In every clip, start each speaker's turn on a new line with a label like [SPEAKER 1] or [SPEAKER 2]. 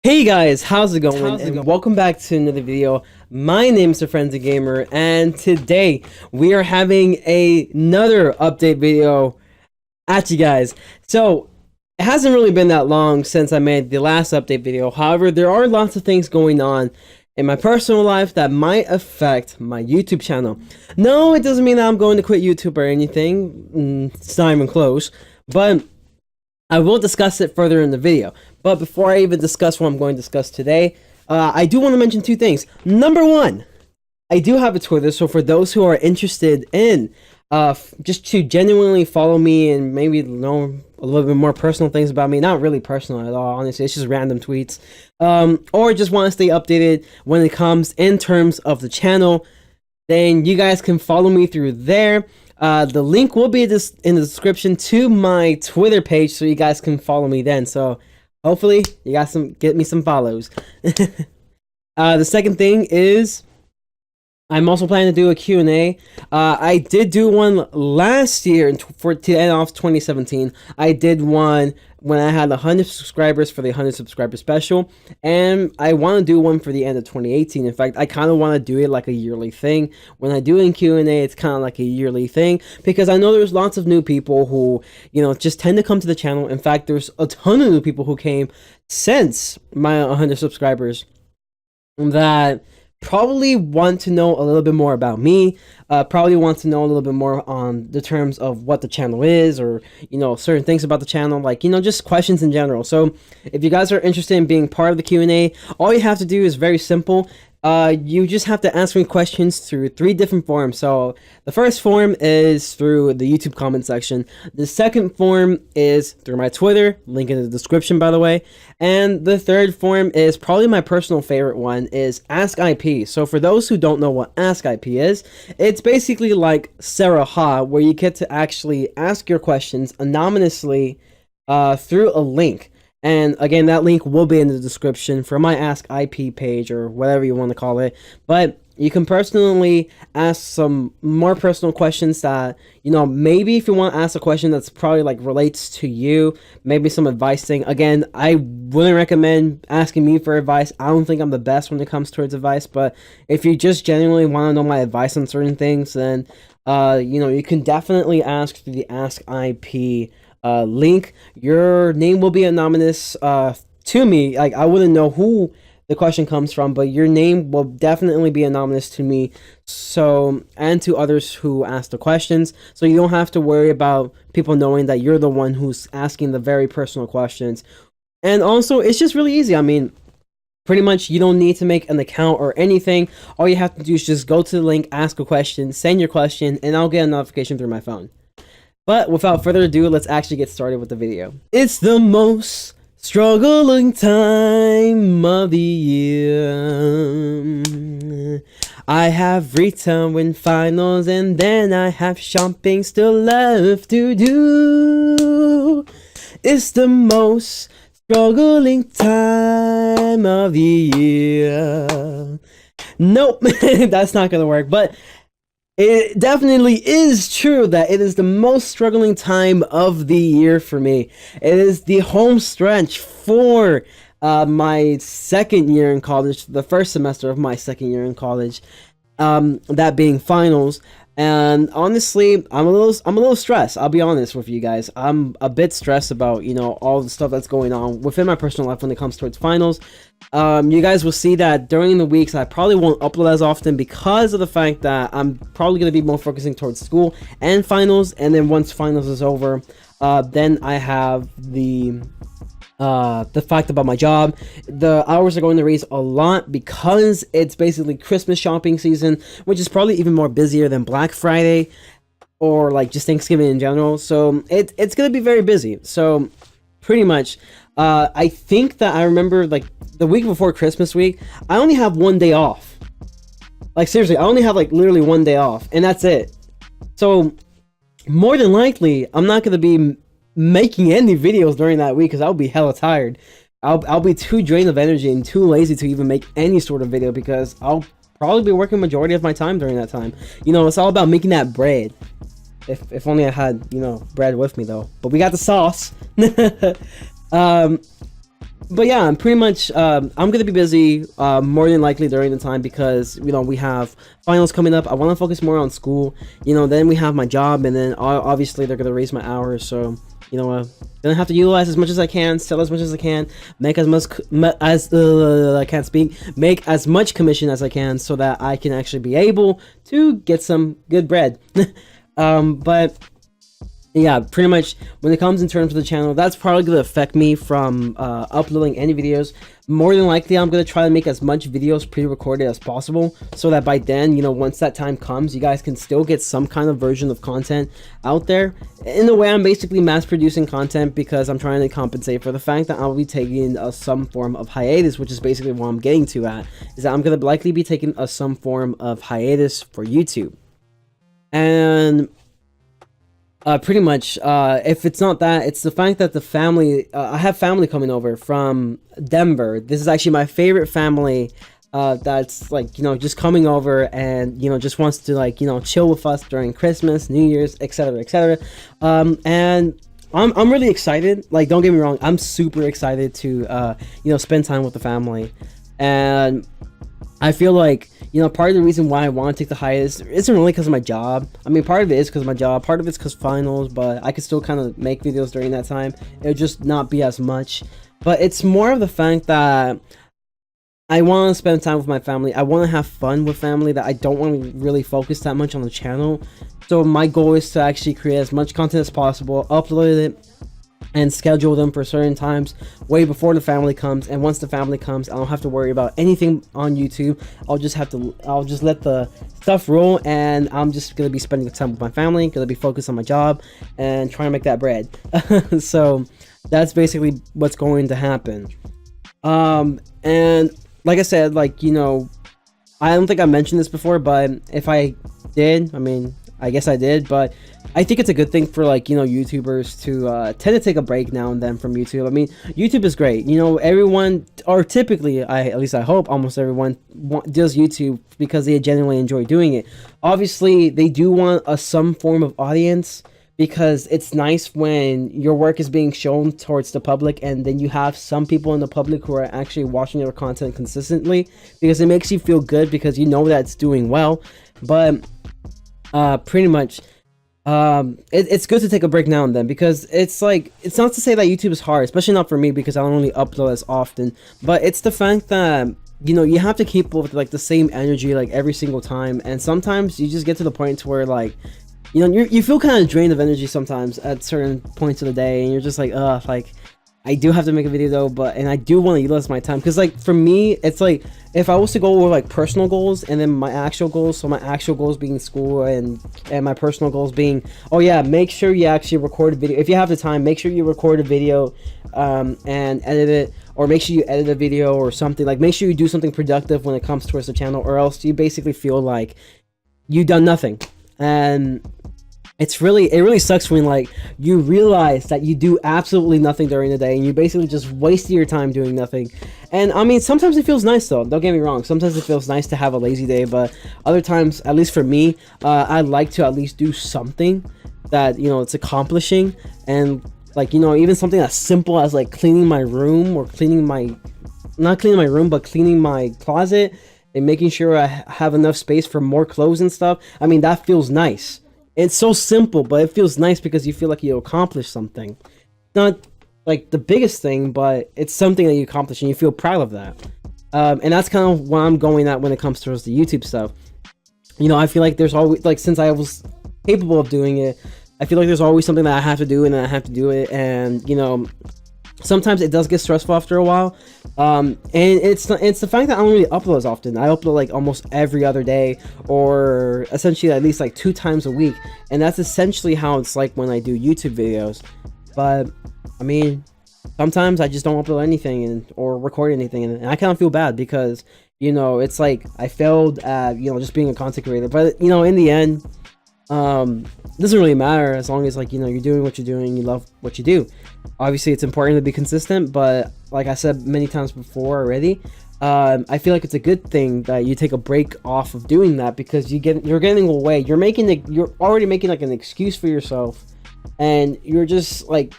[SPEAKER 1] Hey guys, how's it going? And welcome back to another video. My name is Frenzy Gamer, and today we are having another update video at you guys. So it hasn't really been that long since I made the last update video. However, there are lots of things going on in my personal life that might affect my YouTube channel. No, it doesn't mean that I'm going to quit YouTube or anything. It's not even close. But I will discuss it further in the video. But before I even discuss what I'm going to discuss today, I do want to mention two things. Number one, I do have a Twitter, so for those who are interested in just to genuinely follow me and maybe know a little bit more personal things about me, not really personal at all, honestly, it's just random tweets, or just want to stay updated when it comes in terms of the channel, then you guys can follow me through there. The link will be in the description to my Twitter page, so you guys can follow me then. So hopefully you guys get me some follows. The second thing is I'm also planning to do a Q&A. I did do one last year to end off 2017. I did one when I had 100 subscribers for the 100 subscriber special, and I want to do one for the end of 2018. In fact, I kind of want to do it like a yearly thing. When I do in Q&A, it's kind of like a yearly thing, because I know there's lots of new people who, you know, just tend to come to the channel. In fact, there's a ton of new people who came since my 100 subscribers that probably want to know a little bit more about me, probably want to know a little bit more on the terms of what the channel is, or, you know, certain things about the channel, like, you know, just questions in general. So if you guys are interested in being part of the Q&A, all you have to do is very simple. You just have to ask me questions through 3 different forms. So the first form is through the YouTube comment section. The second form is through my Twitter, link in the description, by the way. And the third form is probably my personal favorite one, is ASKIP. So for those who don't know what ASKIP is, it's basically like Sarah Ha, where you get to actually ask your questions anonymously through a link. And again, that link will be in the description for my Ask IP page, or whatever you want to call it. But you can personally ask some more personal questions that, you know, maybe if you want to ask a question that's probably like relates to you, maybe some advice thing. Again, I wouldn't recommend asking me for advice. I don't think I'm the best when it comes towards advice. But if you just genuinely want to know my advice on certain things, then, you know, you can definitely ask through the Ask IP link. Your name will be anonymous to me. Like, I wouldn't know who the question comes from, but your name will definitely be anonymous to me, so, and to others who ask the questions, so you don't have to worry about people knowing that you're the one who's asking the very personal questions. And also, it's just really easy. I mean, pretty much you don't need to make an account or anything. All you have to do is just go to the link, ask a question, send your question, and I'll get a notification through my phone. But without further ado, let's actually get started with the video. It's the most struggling time of the year. I have return finals, and then I have shopping still left to do. It's the most struggling time of the year. Nope, that's not gonna work, but it definitely is true that it is the most struggling time of the year for me. It is the home stretch for my second year in college, the first semester of my second year in college, that being finals. And honestly, I'm a little stressed. I'll be honest with you guys. I'm a bit stressed about, you know, all the stuff that's going on within my personal life when it comes towards finals. You guys will see that during the weeks I probably won't upload as often, because of the fact that I'm probably going to be more focusing towards school and finals. And then once finals is over, then I have the fact about my job. The hours are going to raise a lot because it's basically Christmas shopping season, which is probably even more busier than Black Friday or like just Thanksgiving in general. So it's going to be very busy. So pretty much, I think that I remember like the week before Christmas week, I only have 1 day off. Like seriously, I only have like literally 1 day off, and that's it. So more than likely, I'm not going to be making any videos during that week, because I'll be hella tired. I'll be too drained of energy and too lazy to even make any sort of video, because I'll probably be working majority of my time during that time. You know, it's all about making that bread. If only I had, you know, bread with me though. But we got the sauce. But yeah, I'm pretty much I'm gonna be busy more than likely during the time, because we have finals coming up. I want to focus more on school. Then we have my job, and then obviously they're gonna raise my hours. So gonna have to utilize as much as I can, sell as much as I can, make as much as I can't speak, make as much commission as I can, so that I can actually be able to get some good bread. But yeah, pretty much when it comes in terms of the channel, that's probably going to affect me from uploading any videos. More than likely, I'm going to try to make as much videos pre-recorded as possible, so that by then, once that time comes, you guys can still get some kind of version of content out there. In a way, I'm basically mass producing content, because I'm trying to compensate for the fact that I'll be taking some form of hiatus, which is basically what I'm getting to at, is that I'm going to likely be taking some form of hiatus for YouTube. And pretty much, if it's not that, it's the fact that the family, I have family coming over from Denver. This is actually my favorite family, that's like, just coming over and, just wants to like, chill with us during Christmas, New Year's, etc., etc. And I'm really excited. Like, don't get me wrong, I'm super excited to, spend time with the family. And I feel like, part of the reason why I want to take the hiatus isn't really because of my job. I mean, part of it is because of my job, part of it's because finals, but I could still kind of make videos during that time. It would just not be as much. But it's more of the fact that I want to spend time with my family. I want to have fun with family, that I don't want to really focus that much on the channel. So my goal is to actually create as much content as possible, upload it, and schedule them for certain times way before the family comes. And once the family comes, I don't have to worry about anything on YouTube. I'll just let the stuff roll, and I'm just gonna be spending time with my family, gonna be focused on my job and trying to make that bread. So that's basically what's going to happen. And like I said, like, I don't think I mentioned this before, but if I did, I mean, I guess I did, but I think it's a good thing for, like, YouTubers to tend to take a break now and then from YouTube. I mean, YouTube is great. Everyone, or typically, at least I hope almost everyone does YouTube because they genuinely enjoy doing it. Obviously, they do want some form of audience, because it's nice when your work is being shown towards the public, and then you have some people in the public who are actually watching your content consistently, because it makes you feel good, because that it's doing well. But pretty much, it's good to take a break now and then, because it's like, it's not to say that YouTube is hard, especially not for me, because I don't really upload as often, but it's the fact that you have to keep up with like the same energy like every single time, and sometimes you just get to the point where like you feel kind of drained of energy sometimes at certain points of the day, and you're just like, like, I do have to make a video though, and I do want to utilize my time, because like for me, it's like, if I was to go over like personal goals and then my actual goals, so my actual goals being school, and my personal goals being, oh yeah, make sure you actually record a video. If you have the time, make sure you record a video and edit it, or make sure you edit a video or something. Like, make sure you do something productive when it comes towards the channel, or else you basically feel like you've done nothing. And it really sucks when like you realize that you do absolutely nothing during the day, and you basically just wasted your time doing nothing. And I mean, sometimes it feels nice though, don't get me wrong, sometimes it feels nice to have a lazy day, but other times, at least for me, I like to at least do something that it's accomplishing. And like, even something as simple as like cleaning my room, or not cleaning my room, but cleaning my closet, and making sure I have enough space for more clothes and stuff. I mean, that feels nice. It's so simple, but it feels nice because you feel like you accomplished something. Not like the biggest thing, but it's something that you accomplished, and you feel proud of that. And that's kind of what I'm going at when it comes towards the YouTube stuff. I feel like there's always, like, since I was capable of doing it, I feel like there's always something that I have to do, and then I have to do it. And sometimes it does get stressful after a while. And it's the fact that I don't really upload as often. I upload like almost every other day, or essentially at least like 2 times a week, and that's essentially how it's like when I do YouTube videos. But I mean, sometimes I just don't upload anything or record anything, and I kind of feel bad, because it's like I failed at just being a content creator. But in the end, it doesn't really matter, as long as like you're doing what you're doing, you love what you do. Obviously it's important to be consistent, but like I said many times before already, I feel like it's a good thing that you take a break off of doing that, because you're getting away, you're already making like an excuse for yourself, and you're just like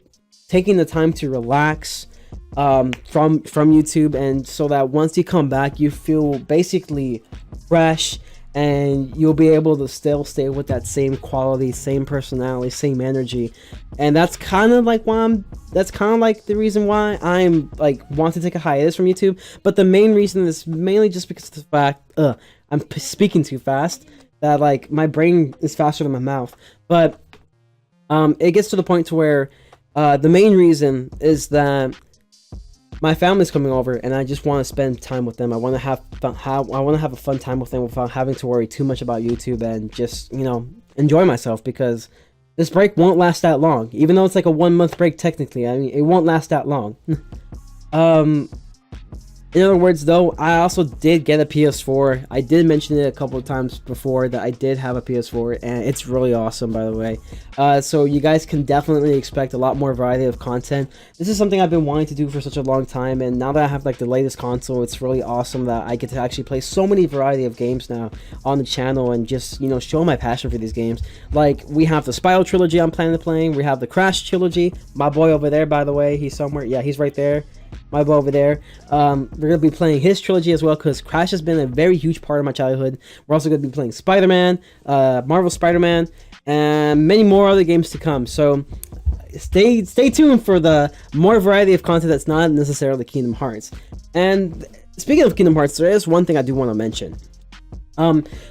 [SPEAKER 1] taking the time to relax from YouTube, and so that once you come back, you feel basically fresh, and you'll be able to still stay with that same quality, same personality, same energy. And that's kind of like the reason why I'm like want to take a hiatus from YouTube. But the main reason is mainly just because of the fact I'm speaking too fast, that like my brain is faster than my mouth. But it gets to the point to where the main reason is that my family's coming over, and I just want to spend time with them. I want to have a fun time with them without having to worry too much about YouTube, and just, you know, enjoy myself, because this break won't last that long. Even though it's like a 1-month break technically, I mean, it won't last that long. In other words, though, I also did get a PS4. I did mention it a couple of times before that I did have a PS4, and it's really awesome, by the way. So you guys can definitely expect a lot more variety of content. This is something I've been wanting to do for such a long time, and now that I have like the latest console, it's really awesome that I get to actually play so many variety of games now on the channel, and just, you know, show my passion for these games. Like, we have the Spyro trilogy I'm planning to play. We have the Crash trilogy. My boy over there, by the way, he's somewhere. Yeah, he's right there. My boy over there. We're gonna be playing his trilogy as well, because Crash has been a very huge part of my childhood. We're also gonna be playing Spider-Man, Marvel Spider-Man, and many more other games to come. So stay tuned for the more variety of content that's not necessarily Kingdom Hearts. And speaking of Kingdom Hearts, there is one thing I do want to mention.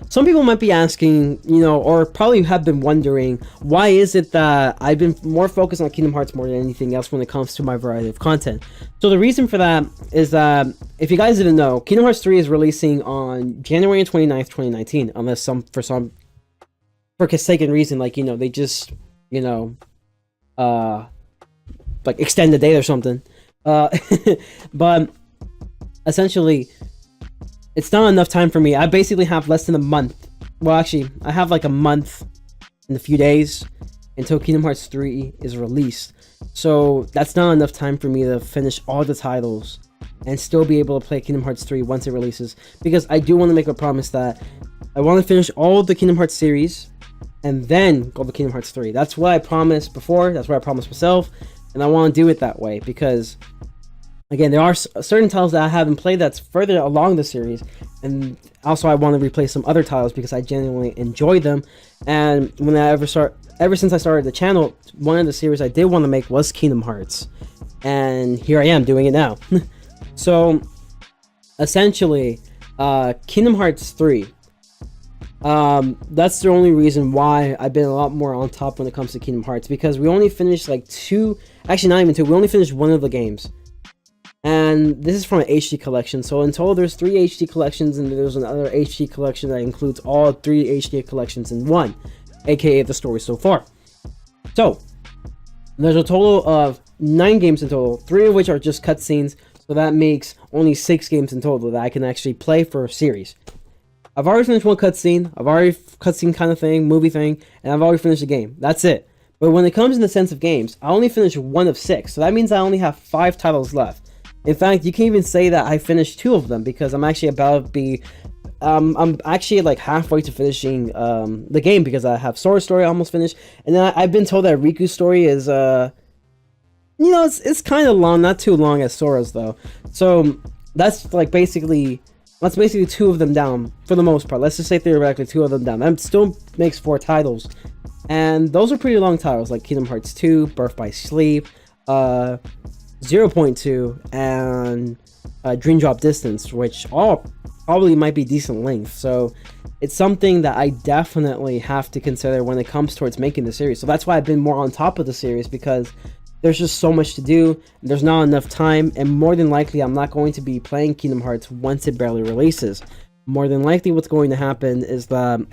[SPEAKER 1] Some people might be asking, you know, or probably have been wondering, why is it that I've been more focused on Kingdom Hearts more than anything else when it comes to my variety of content? So the reason for that is that, if you guys didn't know, Kingdom Hearts 3 is releasing on January 29th, 2019, unless for some forsaken reason, like, you know, they just, you know, like extend the date or something. But essentially, it's not enough time for me. I basically have less than a month. Well, actually, I have like a month and a few days until Kingdom Hearts 3 is released. So that's not enough time for me to finish all the titles and still be able to play Kingdom Hearts 3 once it releases. Because I do want to make a promise that I want to finish all the Kingdom Hearts series and then go to Kingdom Hearts 3. That's what I promised before. That's what I promised myself. And I want to do it that way, because again, there are certain titles that I haven't played that's further along the series, and also I want to replay some other titles because I genuinely enjoy them. And ever since I started the channel, one of the series I did want to make was Kingdom Hearts, and here I am doing it now. So essentially, Kingdom Hearts 3. That's the only reason why I've been a lot more on top when it comes to Kingdom Hearts, because we only finished like actually not even two, we only finished one of the games. And this is from an HD collection. So in total, there's 3 HD collections, and there's another HD collection that includes all 3 HD collections in one, aka the story so far. So there's a total of 9 games in total, 3 of which are just cutscenes. So that makes only 6 games in total that I can actually play for a series. I've already finished one cutscene. I've already cutscene kind of thing, movie thing, and I've already finished the game. That's it. But when it comes in the sense of games, I only finished 1 of 6. So that means I only have 5 titles left. In fact, you can even say that I finished 2 of them, because I'm actually about to be, I'm actually like halfway to finishing the game, because I have Sora's story almost finished, and then I've been told that Riku's story is, you know, it's kind of long, not too long as Sora's though. So that's like basically 2 of them down for the most part. Let's just say theoretically 2 of them down. That still makes 4 titles, and those are pretty long titles, like Kingdom Hearts 2, Birth by Sleep, 0.2, and Dream Drop Distance, which all probably might be decent length. So it's something that I definitely have to consider when it comes towards making the series. So that's why I've been more on top of the series, because there's just so much to do, there's not enough time, and more than likely I'm not going to be playing Kingdom Hearts once it barely releases. More than likely what's going to happen is that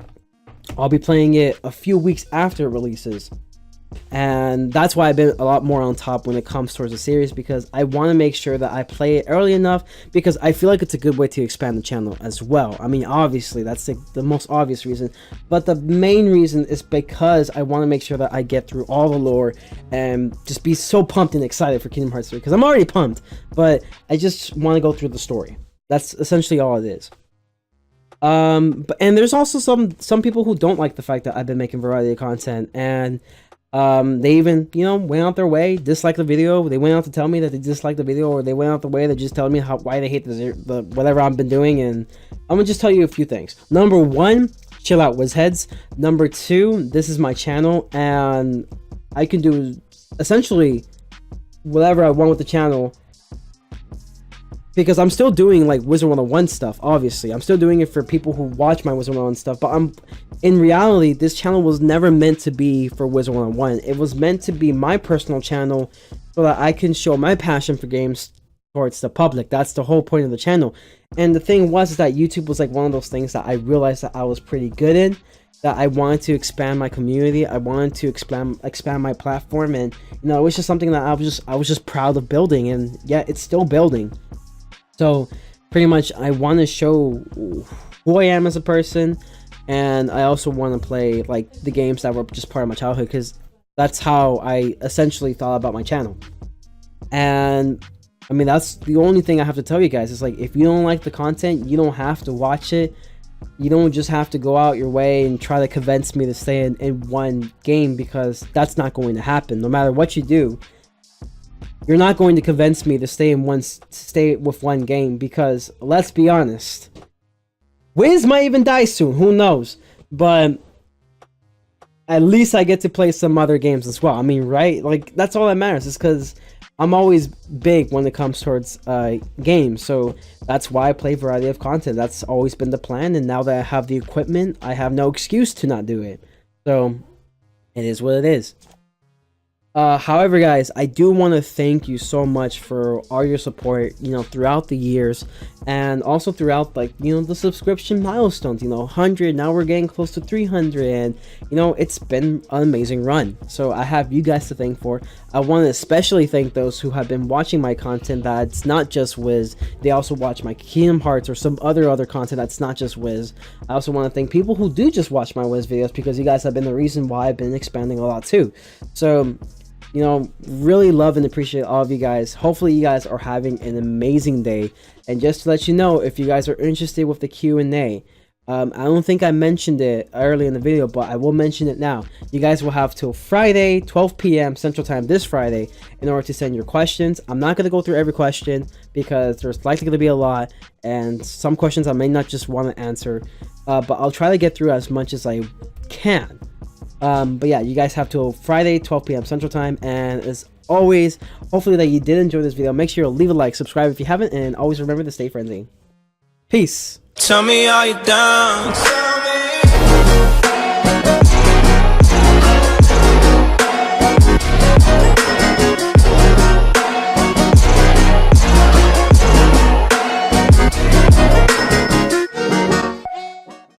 [SPEAKER 1] I'll be playing it a few weeks after it releases. And that's why I've been a lot more on top when it comes towards the series, because I want to make sure that I play it early enough, because I feel like it's a good way to expand the channel as well. I mean, obviously that's the most obvious reason, but the main reason is because I want to make sure that I get through all the lore and just be so pumped and excited for Kingdom Hearts 3, because I'm already pumped, but I just want to go through the story. That's essentially all it is. And there's also some people who don't like the fact that I've been making variety of content, and They even, you know, went out their way, disliked the video. They went out to tell me that they disliked the video, or they went out the way to just tell me why they hate the whatever I've been doing. And I'm gonna just tell you a few things. Number one, chill out, whizheads. Number two, this is my channel, and I can do essentially whatever I want with the channel, because I'm still doing like Wizard 101 stuff. Obviously, I'm still doing it for people who watch my Wizard 101 stuff, but in reality, this channel was never meant to be for Wizard 101. It was meant to be my personal channel so that I can show my passion for games towards the public. That's the whole point of the channel. And the thing was that YouTube was like one of those things that I realized that I was pretty good in, that I wanted to expand my community. I wanted to expand my platform, and you know, it was just something that I was just proud of building, and yeah, it's still building. So pretty much I want to show who I am as a person, and I also want to play like the games that were just part of my childhood, because that's how I essentially thought about my channel. And I mean, that's the only thing I have to tell you guys. It's like, if you don't like the content, you don't have to watch it. You don't just have to go out your way and try to convince me to stay in one game, because that's not going to happen. No matter what you do, you're not going to convince me to stay with one game, because let's be honest, Wiz might even die soon, who knows? But at least I get to play some other games as well. I mean, right? Like, that's all that matters, is because I'm always big when it comes towards games, so that's why I play variety of content. That's always been the plan, and now that I have the equipment, I have no excuse to not do it. So it is what it is. However, guys, I do want to thank you so much for all your support, you know, throughout the years, and also throughout, like, you know, the subscription milestones. You know, 100, now we're getting close to 300, and you know, it's been an amazing run. So I have you guys to thank for. I want to especially thank those who have been watching my content that's not just Wiz. They also watch my Kingdom Hearts or some other content that's not just Wiz. I also want to thank people who do just watch my Wiz videos, because you guys have been the reason why I've been expanding a lot too. So, you know, really love and appreciate all of you guys. Hopefully you guys are having an amazing day. And just to let you know, if you guys are interested with the Q&A, I don't think I mentioned it early in the video, but I will mention it now. You guys will have till Friday, 12 p.m. Central Time this Friday, in order to send your questions. I'm not going to go through every question, because there's likely going to be a lot, and some questions I may not just want to answer, but I'll try to get through as much as I can. But yeah, you guys have till Friday, 12 p.m. Central Time, and as always, hopefully that you did enjoy this video. Make sure to leave a like, subscribe if you haven't, and always remember to stay friendly. Peace.
[SPEAKER 2] Tell me, are you down?